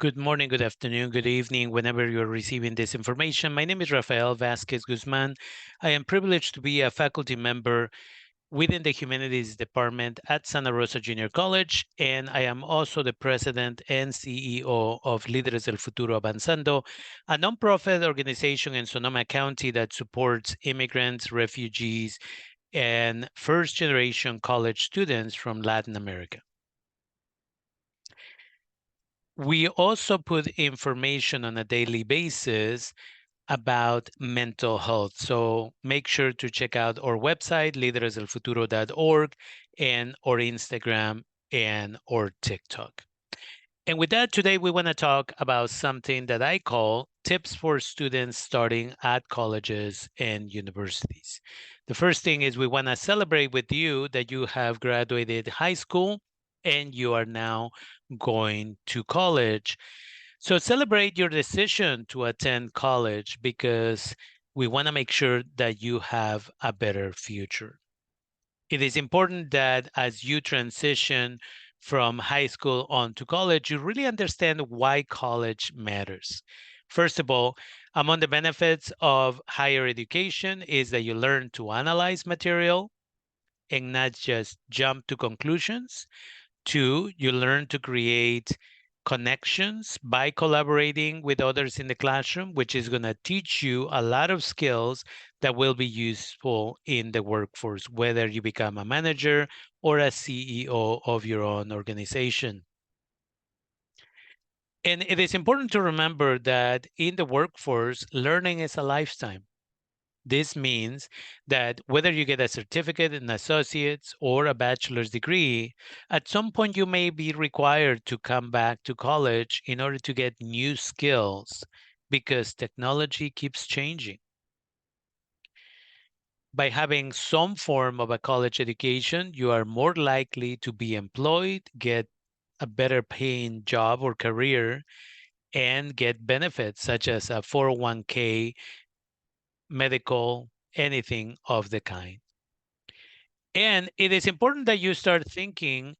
Good morning, good afternoon, good evening, whenever you're receiving this information. My name is Rafael Vasquez Guzman. I am privileged to be a faculty member within the Humanities Department at Santa Rosa Junior College, and I am also the president and CEO of Líderes del Futuro Avanzando, a nonprofit organization in Sonoma County that supports immigrants, refugees, and first-generation college students from Latin America. We also put information on a daily basis about mental health. So make sure to check out our website, lideresdelfuturo.org, and our Instagram and our TikTok. And with that, today we want to talk about something that I call tips for students starting at colleges and universities. The first thing is we want to celebrate with you that you have graduated high school and you are now going to college. So celebrate your decision to attend college because we want to make sure that you have a better future. It is important that as you transition from high school on to college, you really understand why college matters. First of all, among the benefits of higher education is that you learn to analyze material and not just jump to conclusions. Two, you learn to create connections by collaborating with others in the classroom, which is going to teach you a lot of skills that will be useful in the workforce, whether you become a manager or a CEO of your own organization. And it is important to remember that in the workforce, learning is a lifetime. This means that whether you get a certificate, an associate's, or a bachelor's degree, at some point you may be required to come back to college in order to get new skills because technology keeps changing. By having some form of a college education, you are more likely to be employed, get a better paying job or career, and get benefits such as a 401k, medical, anything of the kind. And it is important that you start thinking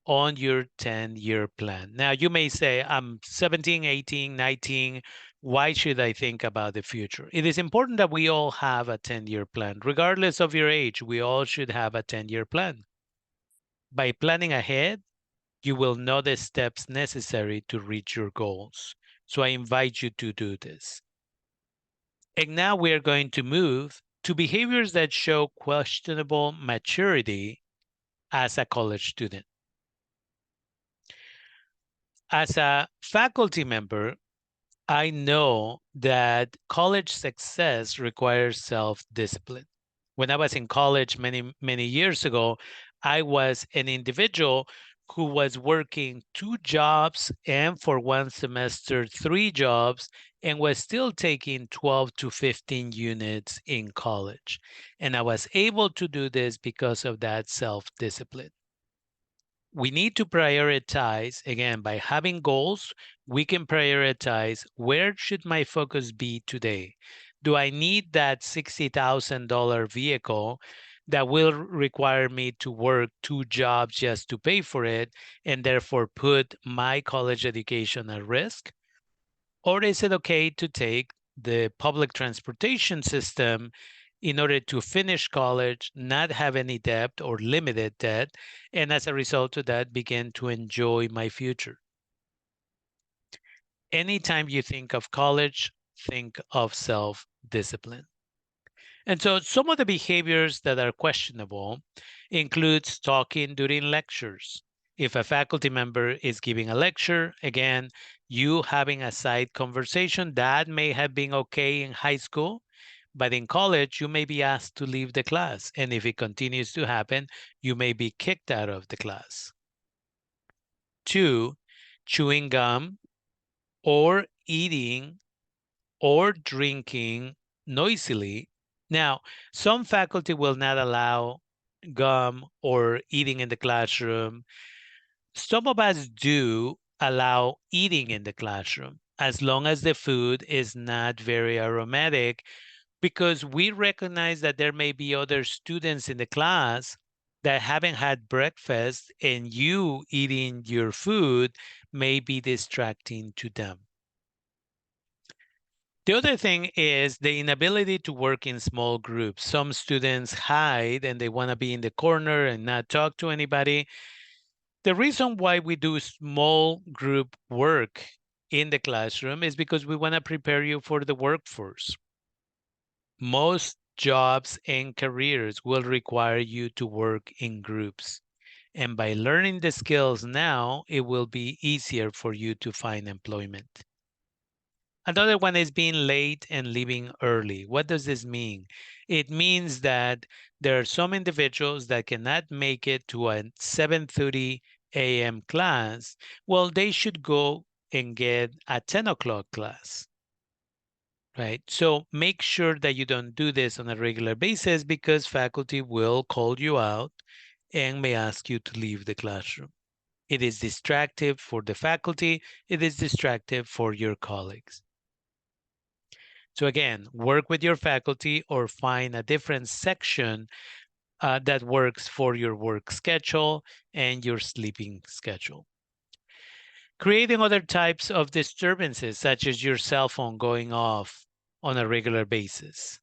on your 10-year plan. Now, you may say, I'm 17, 18, 19. Why should I think about the future? It is important that we all have a 10-year plan. Regardless of your age, we all should have a 10-year plan. By planning ahead, you will know the steps necessary to reach your goals. So I invite you to do this. And now we are going to move to behaviors that show questionable maturity as a college student. As a faculty member, I know that college success requires self-discipline. When I was in college many years ago, I was an individual who was working 2 jobs and for one semester, 3 jobs, and was still taking 12 to 15 units in college. And I was able to do this because of that self-discipline. We need to prioritize, again, by having goals, we can prioritize where should my focus be today? Do I need that $60,000 vehicle that will require me to work 2 jobs just to pay for it and therefore put my college education at risk? Or is it okay to take the public transportation system in order to finish college, not have any debt or limited debt, and as a result of that, begin to enjoy my future? Anytime you think of college, think of self-discipline. And so some of the behaviors that are questionable includes talking during lectures. If a faculty member is giving a lecture, again, you having a side conversation, that may have been okay in high school, but in college, you may be asked to leave the class. And if it continues to happen, you may be kicked out of the class. 2, chewing gum or eating or drinking noisily. Now, some faculty will not allow gum or eating in the classroom. Some of us do allow eating in the classroom as long as the food is not very aromatic, because we recognize that there may be other students in the class that haven't had breakfast and you eating your food may be distracting to them. The other thing is the inability to work in small groups. Some students hide and they want to be in the corner and not talk to anybody. The reason why we do small group work in the classroom is because we want to prepare you for the workforce. Most jobs and careers will require you to work in groups. And by learning the skills now, it will be easier for you to find employment. Another one is being late and leaving early. What does this mean? It means that there are some individuals that cannot make it to a 7:30 a.m. class. Well, they should go and get a 10 o'clock class, right? So make sure that you don't do this on a regular basis because faculty will call you out and may ask you to leave the classroom. It is distractive for the faculty. It is distractive for your colleagues. So again, work with your faculty or find a different section that works for your work schedule and your sleeping schedule. Creating other types of disturbances, such as your cell phone going off on a regular basis.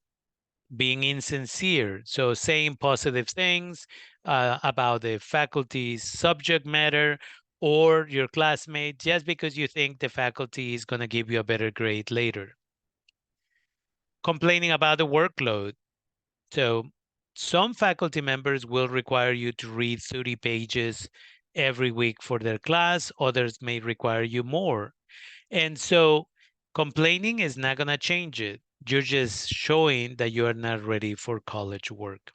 Being insincere, so saying positive things about the faculty's subject matter or your classmate just because you think the faculty is going to give you a better grade later. Complaining about the workload. So some faculty members will require you to read 30 pages every week for their class. Others may require you more. And so complaining is not going to change it. You're just showing that you are not ready for college work.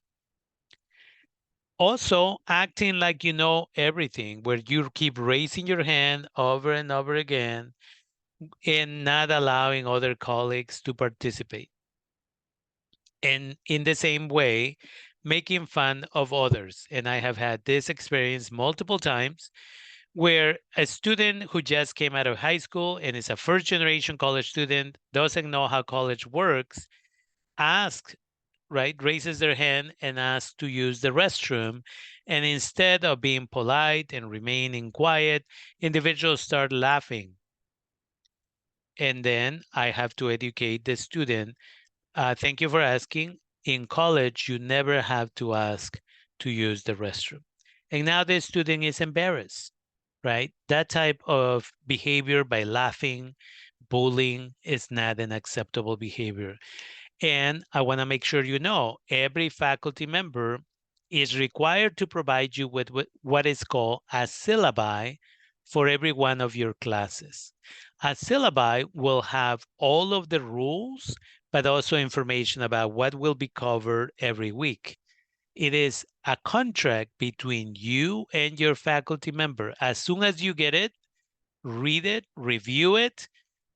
Also, acting like you know everything, where you keep raising your hand over and over again and not allowing other colleagues to participate. And in the same way, making fun of others. And I have had this experience multiple times where a student who just came out of high school and is a first generation college student, doesn't know how college works, asks, right, raises their hand and asks to use the restroom. And instead of being polite and remaining quiet, individuals start laughing. And then I have to educate the student. Thank you for asking. In college, you never have to ask to use the restroom. And now the student is embarrassed, right? That type of behavior by laughing, bullying is not an acceptable behavior. And I want to make sure you know every faculty member is required to provide you with what is called a syllabi for every one of your classes. A syllabi will have all of the rules, but also information about what will be covered every week. It is a contract between you and your faculty member. As soon as you get it, read it, review it,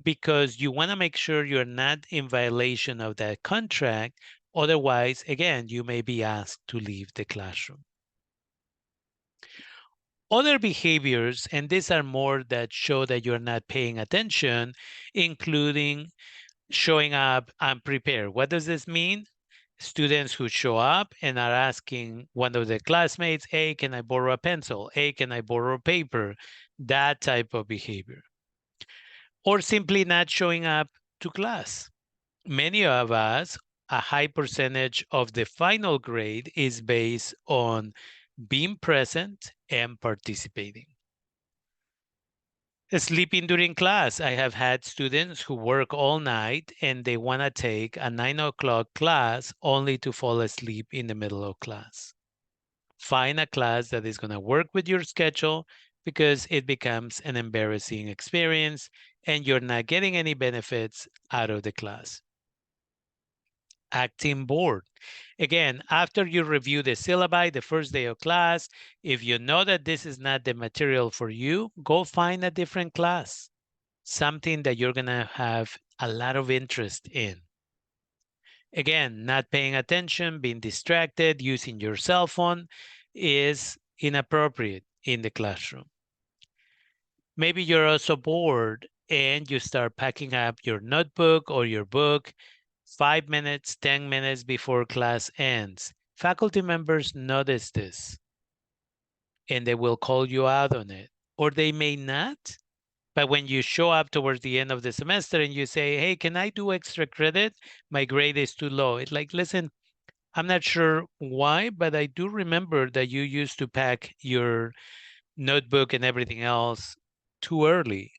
because you want to make sure you're not in violation of that contract. Otherwise, again, you may be asked to leave the classroom. Other behaviors, and these are more that show that you're not paying attention, including showing up unprepared. What does this mean? Students who show up and are asking one of their classmates, hey, can I borrow a pencil? Hey, can I borrow paper? That type of behavior. Or simply not showing up to class. Many of us, a high percentage of the final grade is based on being present and participating. Sleeping during class. I have had students who work all night and they want to take a 9 o'clock class only to fall asleep in the middle of class. Find a class that is going to work with your schedule because it becomes an embarrassing experience and you're not getting any benefits out of the class. Acting bored. Again, after you review the syllabi the first day of class, if you know that this is not the material for you, go find a different class, something that you're going to have a lot of interest in. Again, not paying attention, being distracted, using your cell phone is inappropriate in the classroom. Maybe you're also bored and you start packing up your notebook or your book 5 minutes, 10 minutes before class ends. Faculty members notice this and they will call you out on it, or they may not, But when you show up towards the end of the semester and you say, hey, can I do extra credit? My grade is too low. It's like, listen, I'm not sure why, but I do remember that you used to pack your notebook and everything else too early.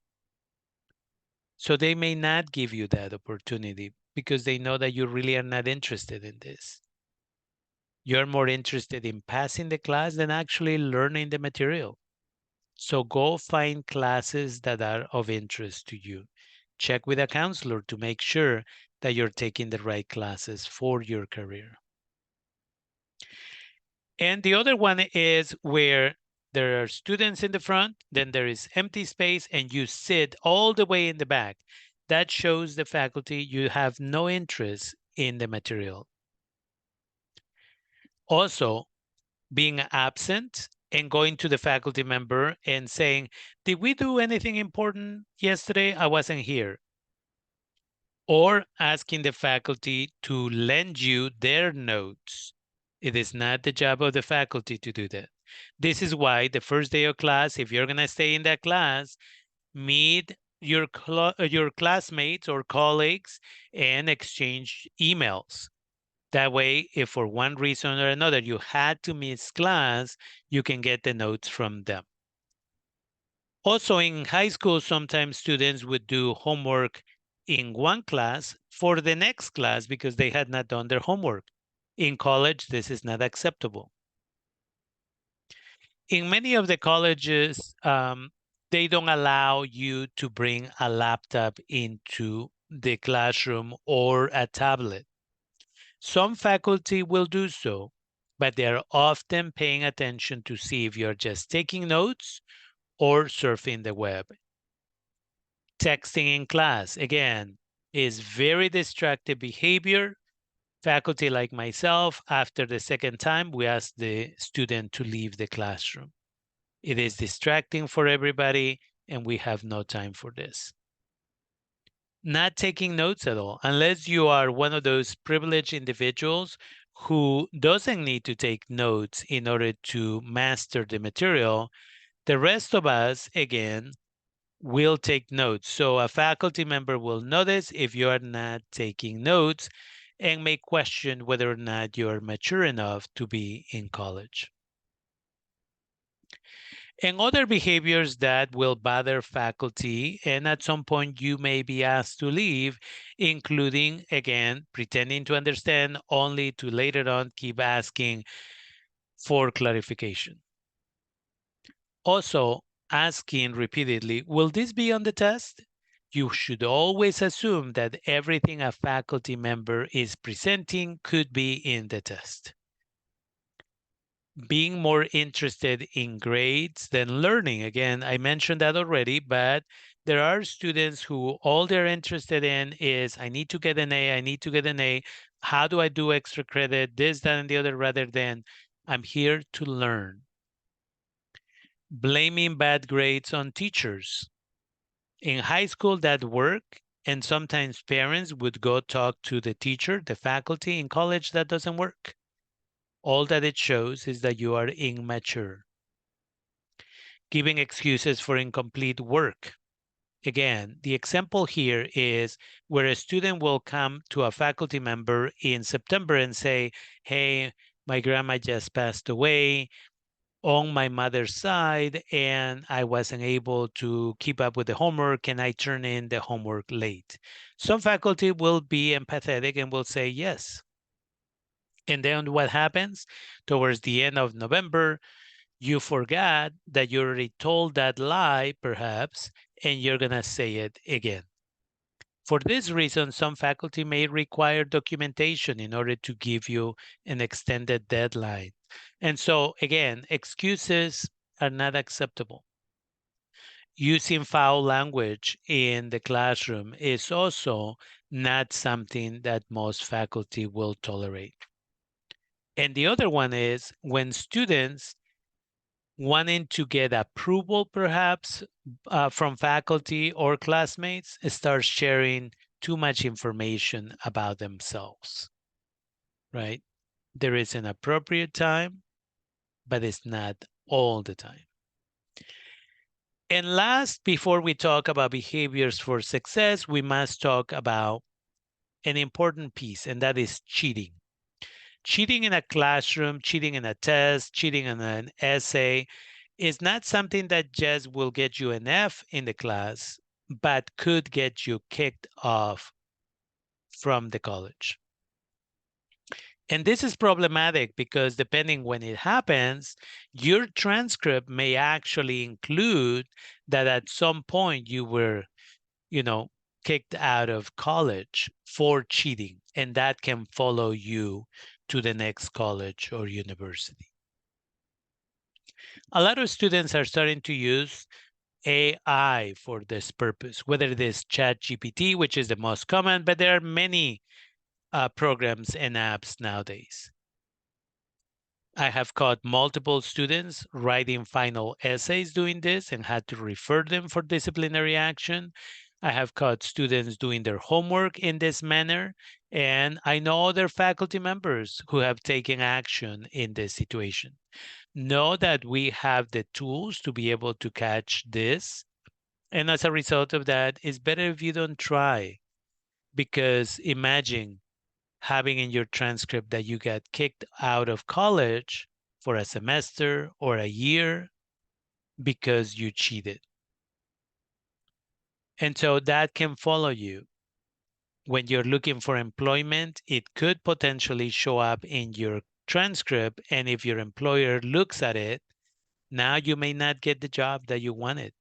So they may not give you that opportunity because they know that you really are not interested in this. You're more interested in passing the class than actually learning the material. So go find classes that are of interest to you. Check with a counselor to make sure that you're taking the right classes for your career. And the other one is where there are students in the front, then there is empty space, and you sit all the way in the back. That shows the faculty you have no interest in the material. Also, being absent and going to the faculty member and saying, did we do anything important yesterday? I wasn't here. Or asking the faculty to lend you their notes. It is not the job of the faculty to do that. This is why the first day of class, if you're going to stay in that class, meet your classmates or colleagues and exchange emails. That way, if for one reason or another you had to miss class, you can get the notes from them. Also, in high school, sometimes students would do homework in one class for the next class because they had not done their homework. In college, this is not acceptable. In many of the colleges, they don't allow you to bring a laptop into the classroom or a tablet. Some faculty will do so, but they are often paying attention to see if you're just taking notes or surfing the web. Texting in class, again, is very distracted behavior. Faculty like myself, after the second time, we ask the student to leave the classroom. It is distracting for everybody, and we have no time for this. Not taking notes at all, unless you are one of those privileged individuals who doesn't need to take notes in order to master the material. The rest of us, again, will take notes. So a faculty member will notice if you are not taking notes and may question whether or not you are mature enough to be in college. And other behaviors that will bother faculty, and at some point you may be asked to leave, including, again, pretending to understand only to later on keep asking for clarification. Also, asking repeatedly, will this be on the test? You should always assume that everything a faculty member is presenting could be in the test. Being more interested in grades than learning. Again, I mentioned that already, but there are students who all they're interested in is, I need to get an A, I need to get an A. How do I do extra credit, this, that, and the other, rather than I'm here to learn. Blaming bad grades on teachers. In high school, that worked, and sometimes parents would go talk to the teacher, the faculty. In college, that doesn't work. All that it shows is that you are immature. Giving excuses for incomplete work. Again, the example here is where a student will come to a faculty member in September and say, hey, my grandma just passed away on my mother's side, and I wasn't able to keep up with the homework. Can I turn in the homework late? Some faculty will be empathetic and will say yes. And then what happens? Towards the end of November, you forgot that you already told that lie, perhaps, and you're going to say it again. For this reason, some faculty may require documentation in order to give you an extended deadline. And so, again, excuses are not acceptable. Using foul language in the classroom is also not something that most faculty will tolerate. And the other one is when students wanting to get approval, perhaps, from faculty or classmates, start sharing too much information about themselves, right? There is an appropriate time, but it's not all the time. And last, before we talk about behaviors for success, we must talk about an important piece, and that is cheating. Cheating in a classroom, cheating in a test, cheating in an essay is not something that just will get you an F in the class, but could get you kicked off from the college. And this is problematic because depending when it happens, your transcript may actually include that at some point you were, you know, kicked out of college for cheating, and that can follow you to the next college or university. A lot of students are starting to use AI for this purpose, whether it is ChatGPT, which is the most common, but there are many programs and apps nowadays. I have caught multiple students writing final essays doing this and had to refer them for disciplinary action. I have caught students doing their homework in this manner, and I know other faculty members who have taken action in this situation. Know that we have the tools to be able to catch this. And as a result of that, it's better if you don't try, because imagine having in your transcript that you got kicked out of college for a semester or a year because you cheated. And so that can follow you. When you're looking for employment, it could potentially show up in your transcript. And if your employer looks at it, now you may not get the job that you wanted.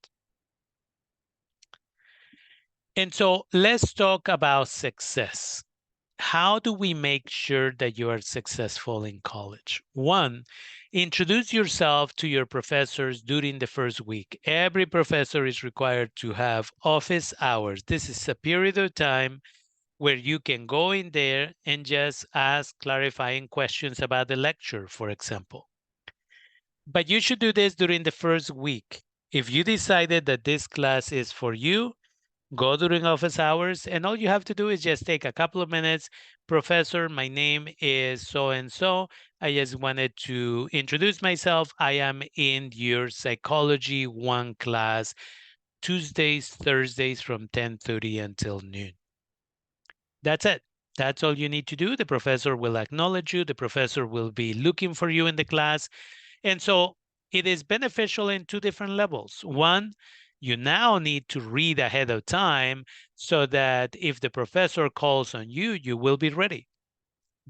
And so let's talk about success. How do we make sure that you are successful in college? One, introduce yourself to your professors during the first week. Every professor is required to have office hours. This is a period of time where you can go in there and just ask clarifying questions about the lecture, for example. But you should do this during the first week. If you decided that this class is for you, go during office hours, and all you have to do is just take a couple of minutes. Professor, my name is so and so. I just wanted to introduce myself. I am in your Psychology 1 class, Tuesdays, Thursdays from 10:30 until noon. That's it. That's all you need to do. The professor will acknowledge you. The professor will be looking for you in the class. And so it is beneficial in two different levels. One, you now need to read ahead of time so that if the professor calls on you, you will be ready.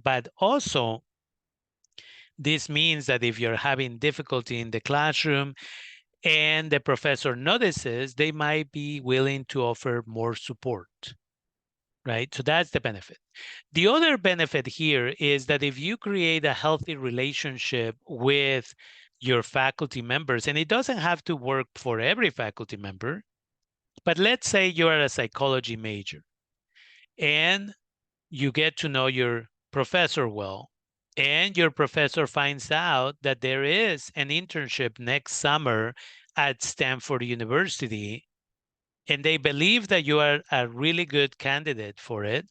But also, this means that if you're having difficulty in the classroom and the professor notices, they might be willing to offer more support, right? So that's the benefit. The other benefit here is that if you create a healthy relationship with your faculty members, and it doesn't have to work for every faculty member, but let's say you are a psychology major and you get to know your professor well, and your professor finds out that there is an internship next summer at Stanford University, and they believe that you are a really good candidate for it.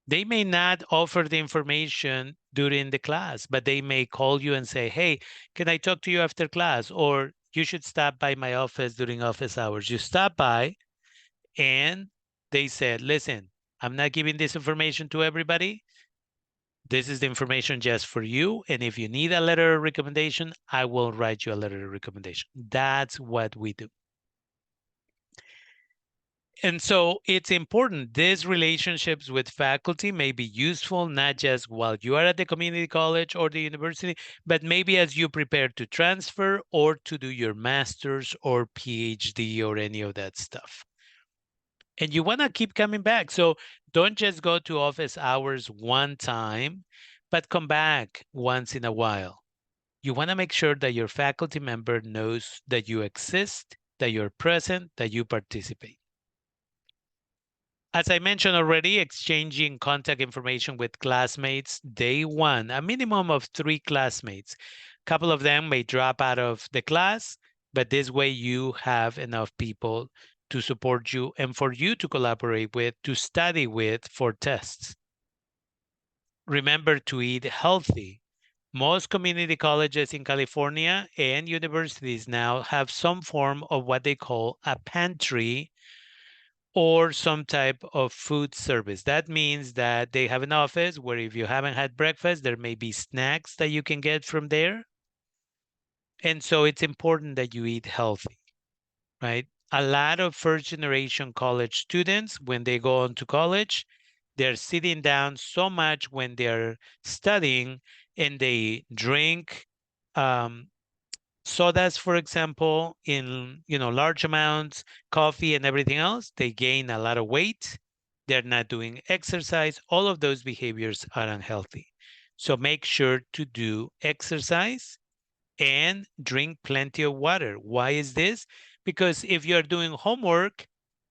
They may not offer the information during the class, but they may call you and say, hey, can I talk to you after class? Or you should stop by my office during office hours. You stop by and they said, listen, I'm not giving this information to everybody. This is the information just for you. And if you need a letter of recommendation, I will write you a letter of recommendation. That's what we do. And so it's important. These relationships with faculty may be useful, not just while you are at the community college or the university, but maybe as you prepare to transfer or to do your master's or PhD or any of that stuff. And you want to keep coming back. So don't just go to office hours one time, but come back once in a while. You want to make sure that your faculty member knows that you exist, that you're present, that you participate. As I mentioned already, exchanging contact information with classmates. Day one, a minimum of 3 classmates. A couple of them may drop out of the class, but this way you have enough people to support you and for you to collaborate with, to study with for tests. Remember to eat healthy. Most community colleges in California and universities now have some form of what they call a pantry or some type of food service. That means that they have an office where if you haven't had breakfast, there may be snacks that you can get from there. And so it's important that you eat healthy, right? A lot of first generation college students, when they go on to college, they're sitting down so much when they're studying and they drink um, sodas, for example, in large amounts, coffee and everything else. They gain a lot of weight. They're not doing exercise. All of those behaviors are unhealthy. So make sure to do exercise and drink plenty of water. Why is this? Because if you're doing homework,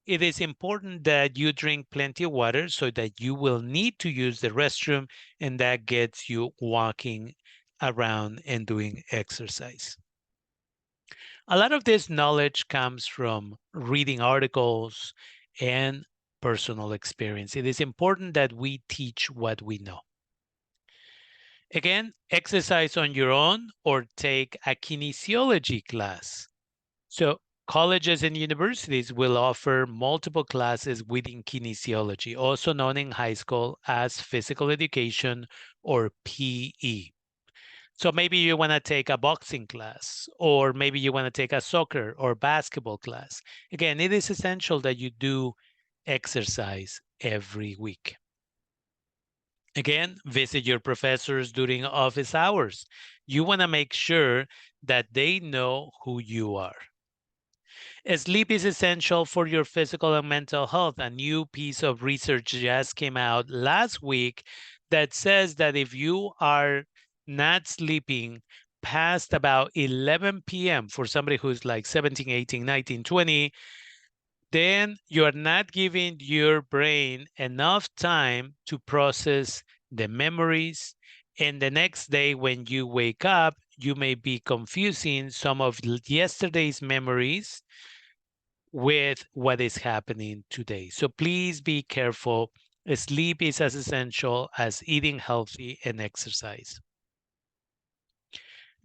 it is important that you drink plenty of water so that you will need to use the restroom, and that gets you walking around and doing exercise. A lot of this knowledge comes from reading articles and personal experience. It is important that we teach what we know. Again, exercise on your own or take a kinesiology class. So colleges and universities will offer multiple classes within kinesiology, also known in high school as physical education or PE. So maybe you want to take a boxing class, or maybe you want to take a soccer or basketball class. Again, it is essential that you do exercise every week. Again, visit your professors during office hours. You want to make sure that they know who you are. Sleep is essential for your physical and mental health. A new piece of research just came out last week that says that if you are not sleeping past about 11 p.m. for somebody who's like 17, 18, 19, 20, then you're not giving your brain enough time to process the memories. And the next day, when you wake up, you may be confusing some of yesterday's memories with what is happening today. So please be careful. Sleep is as essential as eating healthy and exercise.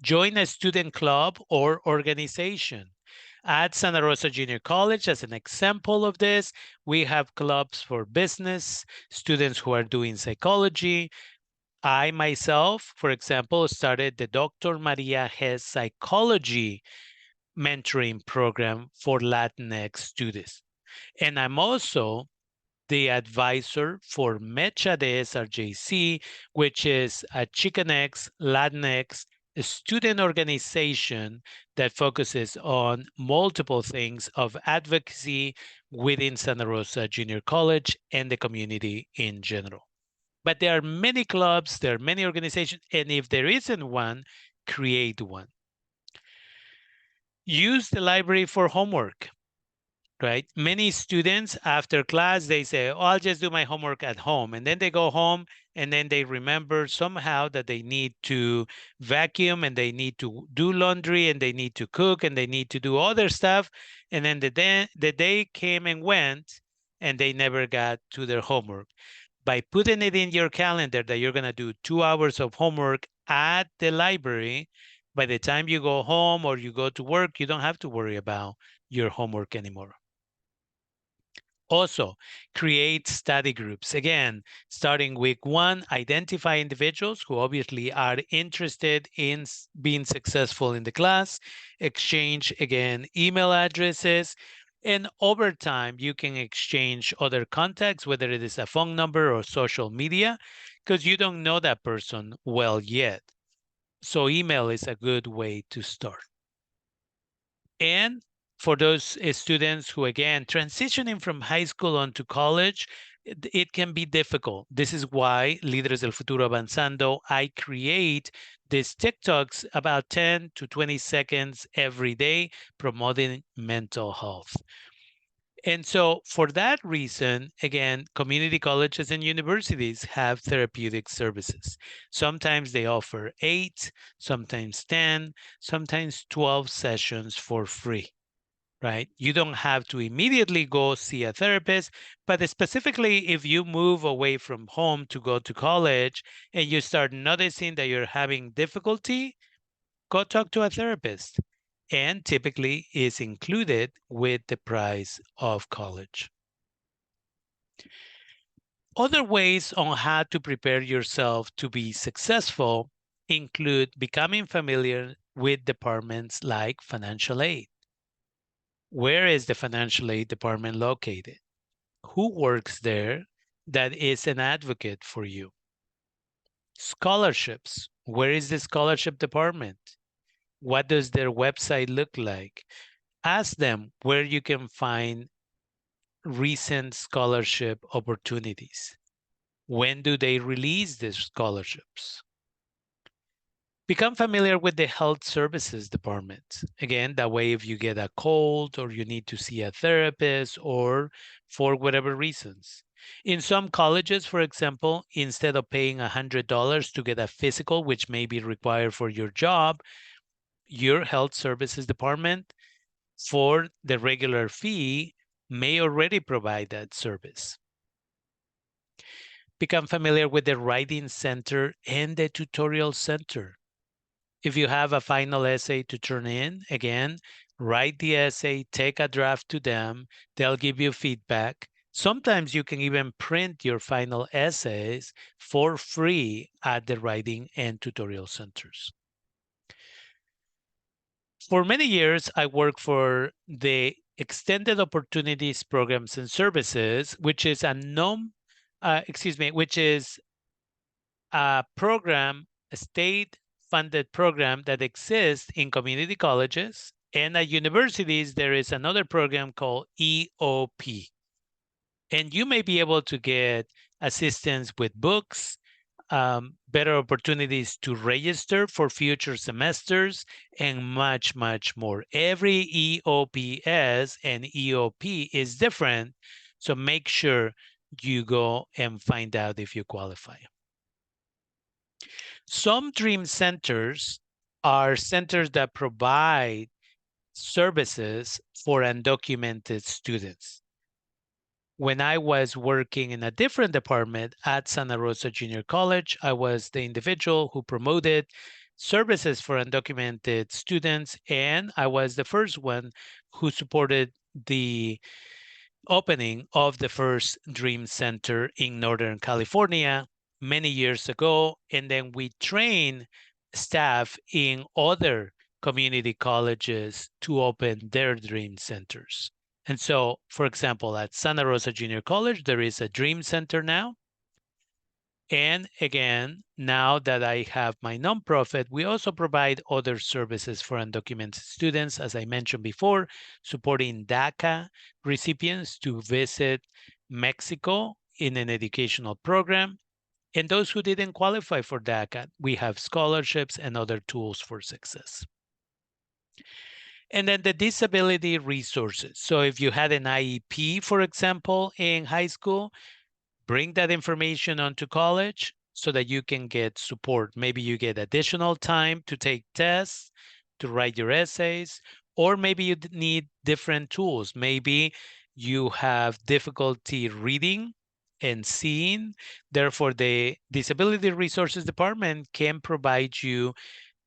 Join a student club or organization. At Santa Rosa Junior College, as an example of this, we have clubs for business, students who are doing psychology. I myself, for example, started the Dr. Maria Hess Psychology mentoring program for Latinx students. And I'm also the advisor for Mecha de SRJC, which is a Chicanx Latinx student organization that focuses on multiple things of advocacy within Santa Rosa Junior College and the community in general. But there are many clubs, there are many organizations, and if there isn't one, create one. Use the library for homework. Right? Many students after class, they say, oh, I'll just do my homework at home. And then they go home and then they remember somehow that they need to vacuum and they need to do laundry and they need to cook and they need to do other stuff. And then the day came and went and they never got to their homework. By putting it in your calendar that you're going to do 2 hours of homework at the library, by the time you go home or you go to work, you don't have to worry about your homework anymore. Also, create study groups. Again, starting week 1, identify individuals who obviously are interested in being successful in the class, exchange, again, email addresses, and over time, you can exchange other contacts, whether it is a phone number or social media, because you don't know that person well yet. So email is a good way to start. And for those students who, again, transitioning from high school onto college, it can be difficult. This is why Líderes del Futuro Avanzando, I create these TikToks about 10 to 20 seconds every day promoting mental health. And so for that reason, again, community colleges and universities have therapeutic services. Sometimes they offer 8, sometimes 10, sometimes 12 sessions for free, right? You don't have to immediately go see a therapist, but specifically if you move away from home to go to college and you start noticing that you're having difficulty, go talk to a therapist. And typically is included with the price of college. Other ways on how to prepare yourself to be successful include becoming familiar with departments like financial aid. Where is the financial aid department located? Who works there that is an advocate for you? Scholarships. Where is the scholarship department? What does their website look like? Ask them where you can find recent scholarship opportunities. When do they release these scholarships? Become familiar with the health services department. Again, that way if you get a cold or you need to see a therapist or for whatever reasons. In some colleges, for example, instead of paying $100 to get a physical, which may be required for your job, your health services department for the regular fee may already provide that service. Become familiar with the writing center and the tutorial center. If you have a final essay to turn in, again, write the essay, take a draft to them. They'll give you feedback. Sometimes you can even print your final essays for free at the writing and tutorial centers. For many years, I worked for the Extended Opportunities Programs and Services, which is which is a program, a state-funded program that exists in community colleges, and at universities, there is another program called EOP. And you may be able to get assistance with books, better opportunities to register for future semesters, and much, much more. Every EOPS and EOP is different, so make sure you go and find out if you qualify. Some dream centers are centers that provide services for undocumented students. When I was working in a different department at Santa Rosa Junior College, I was the individual who promoted services for undocumented students, and I was the first one who supported the opening of the first Dream Center in Northern California many years ago. And then we train staff in other community colleges to open their Dream Centers. And so, for example, at Santa Rosa Junior College, there is a Dream Center now. And again, now that I have my nonprofit, we also provide other services for undocumented students, as I mentioned before, supporting DACA recipients to visit Mexico in an educational program. And those who didn't qualify for DACA, we have scholarships and other tools for success. And then the disability resources. So if you had an IEP, for example, in high school, bring that information onto college so that you can get support. Maybe you get additional time to take tests, to write your essays, or maybe you need different tools. Maybe you have difficulty reading and seeing. Therefore, the Disability Resources Department can provide you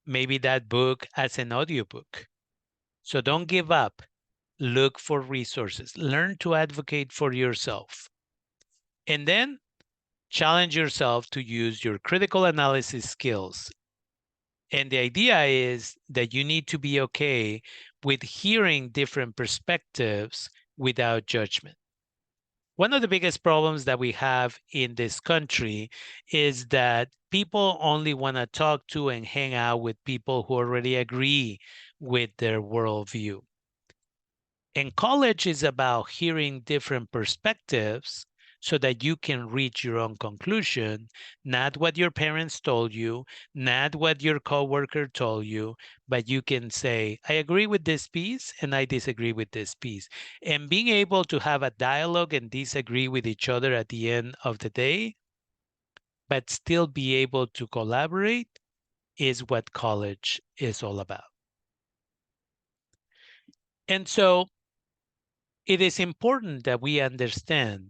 maybe that book as an audiobook. So don't give up. Look for resources. Learn to advocate for yourself. And then challenge yourself to use your critical analysis skills. And the idea is that you need to be okay with hearing different perspectives without judgment. One of the biggest problems that we have in this country is that people only want to talk to and hang out with people who already agree with their worldview. And college is about hearing different perspectives so that you can reach your own conclusion, not what your parents told you, not what your coworker told you, but you can say, I agree with this piece and I disagree with this piece. And being able to have a dialogue and disagree with each other at the end of the day, but still be able to collaborate is what college is all about. And so It is important that we understand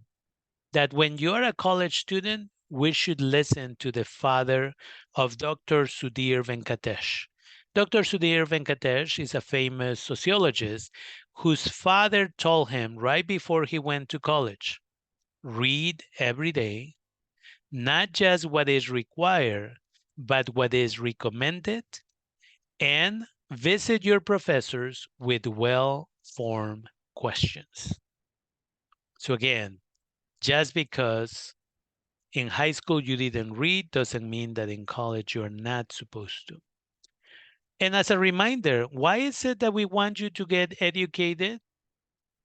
that when you're a college student, we should listen to the father of Dr. Sudhir Venkatesh. Dr. Sudhir Venkatesh is a famous sociologist whose father told him right before he went to college, read every day, not just what is required, but what is recommended, and visit your professors with well-formed questions. So again, just because in high school you didn't read doesn't mean that in college you're not supposed to. And as a reminder, why is it that we want you to get educated?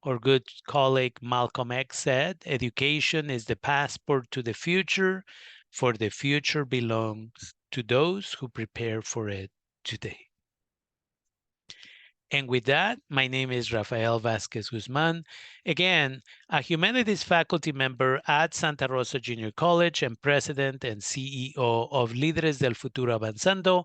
Our good colleague Malcolm X said, education is the passport to the future, for the future belongs to those who prepare for it today. And with that, my name is Rafael Vasquez Guzman. Again, a humanities faculty member at Santa Rosa Junior College and president and CEO of Líderes del Futuro Avanzando.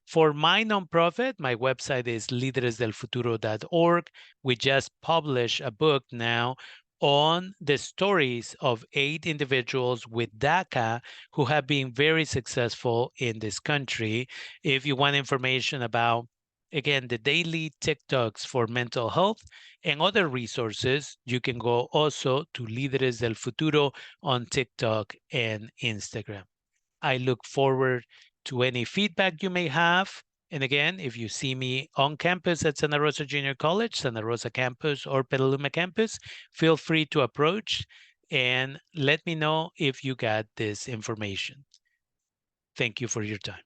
For my nonprofit, my website is lideresdelfuturo.org. We just published a book now on the stories of 8 individuals with DACA who have been very successful in this country. If you want information about, again, the daily TikToks for mental health and other resources, you can go also to Líderes del Futuro on TikTok and Instagram. I look forward to any feedback you may have. And again, if you see me on campus at Santa Rosa Junior College, Santa Rosa campus, or Petaluma campus, feel free to approach and let me know if you got this information. Thank you for your time.